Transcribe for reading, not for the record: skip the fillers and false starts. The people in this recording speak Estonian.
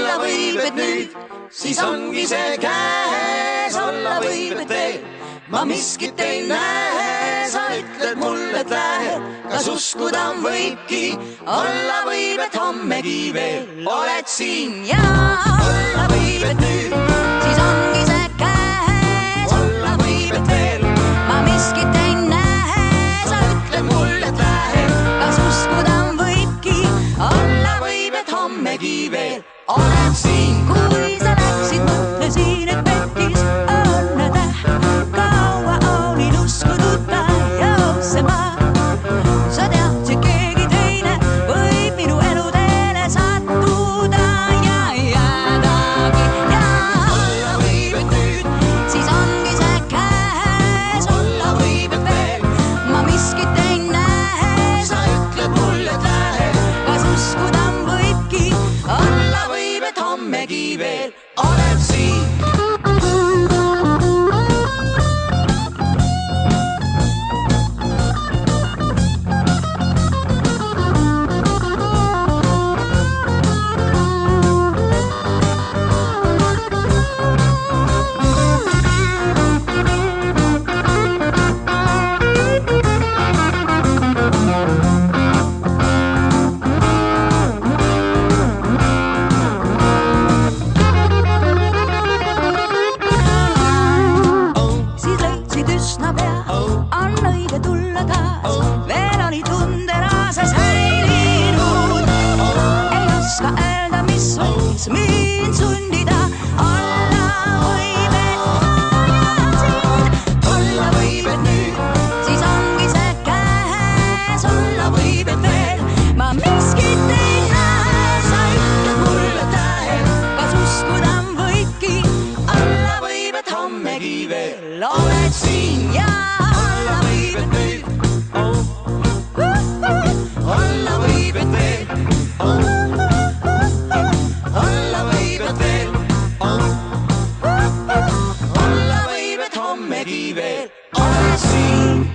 olla võib, et nüüd, siis ongi see käes. Olla võib, et veel, ma miskit ei näe. Sa ütled mulle, et lähe, kas uskuda võibki. Olla võib, et hommegi veel oled siin. Ja olla võib, et nüüd, siis ongi see käes. Olla võib, et veel, ma miskit ei näe. Sa ütled mulle, et lähe, kas uskuda võibki. Olla võib, et hommegi veel oled siin. Kui sa läksid, mõtlesin, et pekkis õnne täht. Kaua olin uskunud ta jooksema. Sa teadsid, keegi teine võib minu eluteele sattuda ja jäädagi. Ja olla võib, et nüüd, siis ongi see käes. Olla võib, et veel, ma miskit ei näe. Sa ütled mulle, et lähe, kas uskuda võibki. Olla võib, et hommegi veel oled siin. On õige tulla taas, veel oli tunderaases häirinud. Ei oska öelda, mis võis mind sundida. Olla võib, et tahan sind. Olla võib, et nüüd, siis ongi see käes. Olla võib, et veel, ma miskit ei näe. Sa ütled mulle, et lähe, kas uskuda võibki. Olla võib, et hommegi veel oled siin. Ja olla võib, et nüüd, olla võib, et veel, olla võib, et veel, olla võib, et hommegi veel oled siin.